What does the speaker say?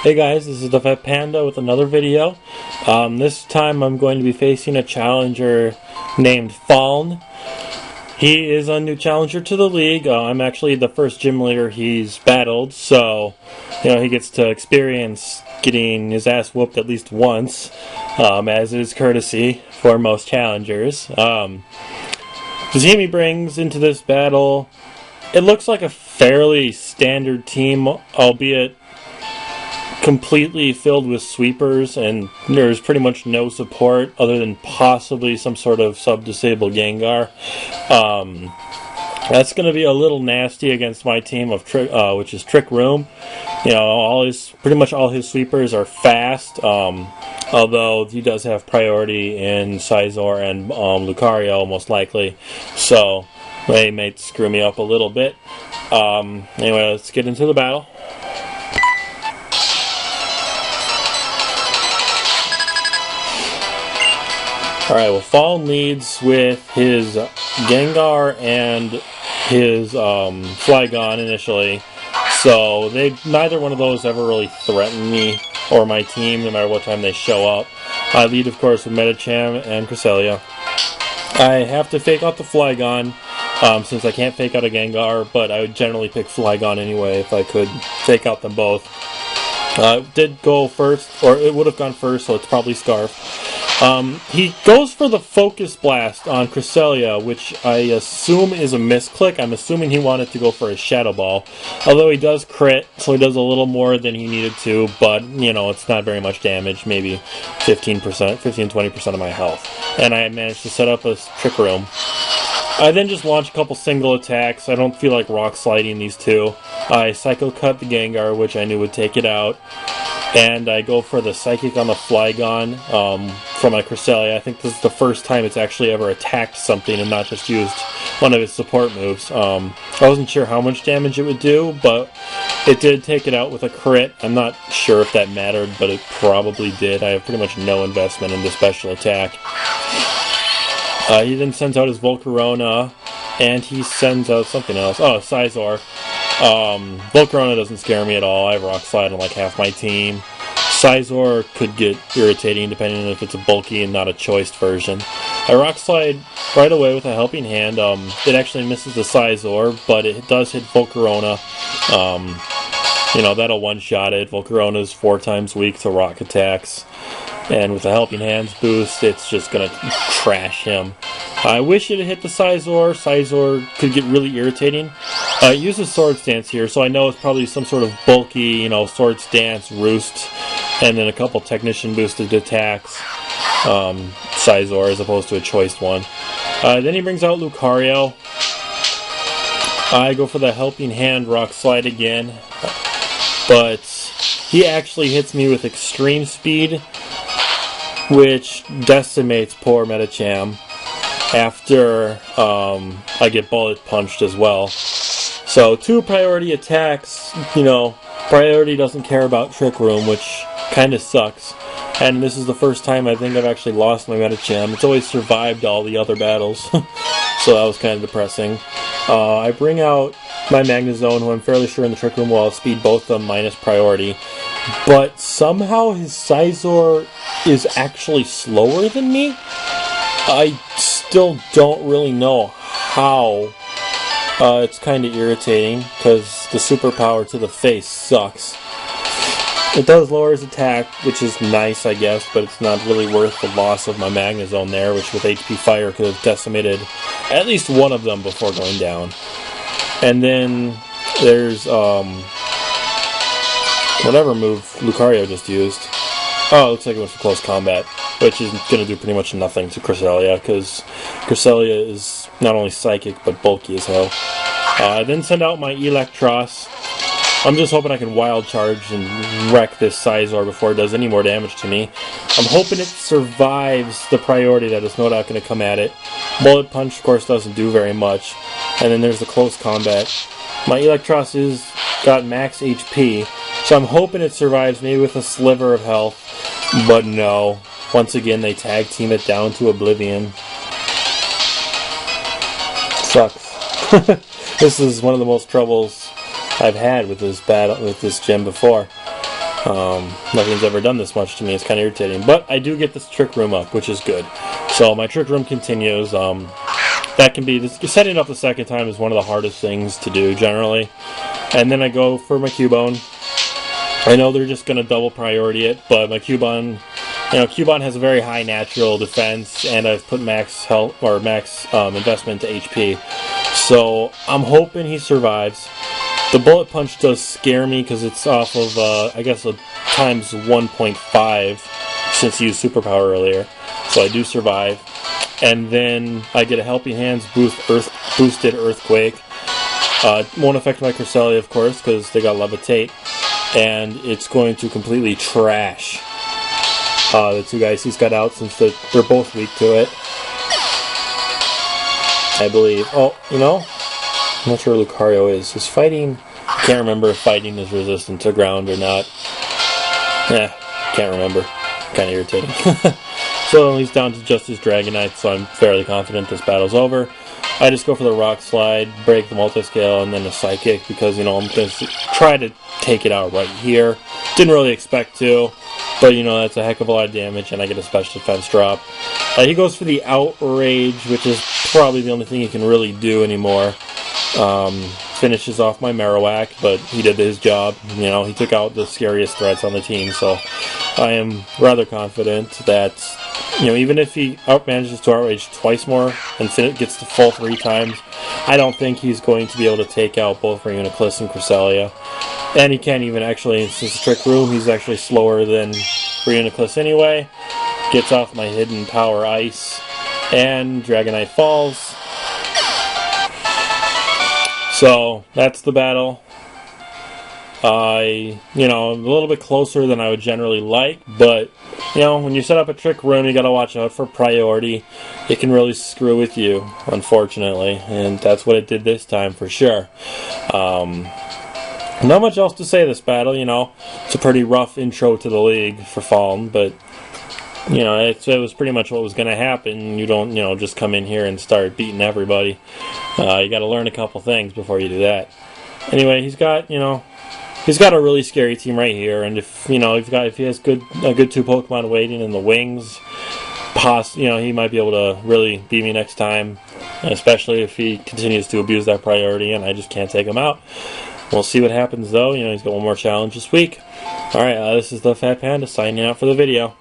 Hey guys, this is tehfatpanda with another video. This time I'm going to be facing a challenger named Faaln. He is a new challenger to the league. I'm actually the first gym leader he's battled, so he gets to experience getting his ass whooped at least once, as is courtesy for most challengers. The team he brings into this battle, it looks like a fairly standard team, albeit completely filled with sweepers, and there's pretty much no support other than possibly some sort of sub-disabled Gengar. That's going to be a little nasty against my team of which is Trick Room. Pretty much all his sweepers are fast, although he does have priority in Scizor and Lucario most likely, so they may screw me up a little bit. Anyway, let's get into the battle. Alright, well, Faaln leads with his Gengar and his Flygon initially, so neither one of those ever really threaten me or my team, no matter what time they show up. I lead, of course, with Medicham and Cresselia. I have to fake out the Flygon, since I can't fake out a Gengar, but I would generally pick Flygon anyway if I could fake out them both. It did go first, or it would have gone first, so it's probably Scarf. He goes for the Focus Blast on Cresselia, which I assume is a misclick. I'm assuming he wanted to go for a Shadow Ball. Although he does crit, so he does a little more than he needed to, but, it's not very much damage, maybe 15-20% of my health. And I managed to set up a Trick Room. I then just launch a couple single attacks. I don't feel like rock sliding these two. I Psycho Cut the Gengar, which I knew would take it out. And I go for the Psychic on the Flygon from my Cresselia. I think this is the first time it's actually ever attacked something and not just used one of its support moves. I wasn't sure how much damage it would do, but it did take it out with a crit. I'm not sure if that mattered, but it probably did. I have pretty much no investment in the special attack. He then sends out his Volcarona, and he sends out something else. Oh, Scizor. Volcarona doesn't scare me at all. I have Rock Slide on like half my team. Scizor could get irritating depending on if it's a bulky and not a choiced version. I Rock Slide right away with a Helping Hand. It actually misses the Scizor, but it does hit Volcarona. That'll one-shot it. Volcarona is 4 times weak to rock attacks. And with the Helping Hands boost, it's just going to trash him. I wish it had hit the Scizor. Scizor could get really irritating. It uses Swords Dance here, so I know it's probably some sort of bulky, Swords Dance, Roost, and then a couple Technician boosted attacks. Scizor as opposed to a choiced one. Then he brings out Lucario. I go for the Helping Hand Rock Slide again, but he actually hits me with Extreme Speed, which decimates poor Medicham after I get Bullet Punched as well. So 2 priority attacks, priority doesn't care about Trick Room, which kind of sucks. And this is the first time I think I've actually lost my Medicham. It's always survived all the other battles, so that was kind of depressing. I bring out my Magnezone, who I'm fairly sure in the Trick Room will outspeed both of them minus priority. But somehow his Scizor is actually slower than me. I still don't really know how. It's kind of irritating because the superpower to the face sucks. It does lower his attack, which is nice, I guess, but it's not really worth the loss of my Magnezone there, which with HP Fire could have decimated at least one of them before going down. And then there's whatever move Lucario just used. Oh, it looks like it went for close combat, which is going to do pretty much nothing to Cresselia, because Cresselia is not only psychic, but bulky as hell. I then send out my Electros. I'm just hoping I can Wild Charge and wreck this Scizor before it does any more damage to me. I'm hoping it survives the priority that is no doubt going to come at it. Bullet Punch, of course, doesn't do very much. And then there's the close combat. My Electros is got max HP, so I'm hoping it survives maybe with a sliver of health. But no. Once again, they tag team it down to oblivion. Sucks. This is one of the most troubles I've had with this battle, with this gym before. Nothing's ever done this much to me. It's kind of irritating. But I do get this trick room up, which is good. So my trick room continues. That can be, setting it up the second time is one of the hardest things to do generally. And then I go for my Cubone. I know they're just going to double priority it, but my Cubone, Cubone has a very high natural defense, and I've put max health or max investment to HP. So I'm hoping he survives. The bullet punch does scare me because it's off of, I guess, a times 1.5 since he used superpower earlier. So I do survive. And then I get a Helping Hands boosted Earthquake. Won't affect my Cresselia, of course, because they got Levitate. And it's going to completely trash the two guys he's got out since they're both weak to it. I believe. Oh, I'm not sure where Lucario is. Is fighting... I can't remember if fighting is resistant to ground or not. Can't remember. Kind of irritating. So he's down to just his Dragonite, so I'm fairly confident this battle's over. I just go for the Rock Slide, break the Multiscale, and then the Psychic because, I'm going to try to take it out right here. Didn't really expect to, but, that's a heck of a lot of damage, and I get a Special Defense drop. He goes for the Outrage, which is probably the only thing he can really do anymore. Finishes off my Marowak, but he did his job. He took out the scariest threats on the team, so I am rather confident that, even if he manages to outrage twice more and gets to full 3 times, I don't think he's going to be able to take out both Reuniclus and Cresselia. And he can't even actually, since the Trick Room, he's actually slower than Reuniclus anyway. Gets off my hidden power Ice, and Dragonite falls. So, that's the battle. A little bit closer than I would generally like, but, when you set up a Trick Room, you gotta watch out for priority. It can really screw with you, unfortunately, and that's what it did this time for sure. Not much else to say this battle, It's a pretty rough intro to the league for Faaln, but, it was pretty much what was going to happen. You don't, just come in here and start beating everybody. You got to learn a couple things before you do that. Anyway, he's got a really scary team right here, and if he has a good 2 Pokemon waiting in the wings, he might be able to really beat me next time, especially if he continues to abuse that priority, and I just can't take him out. We'll see what happens though. He's got one more challenge this week. Alright, this is the Fat Panda signing out for the video.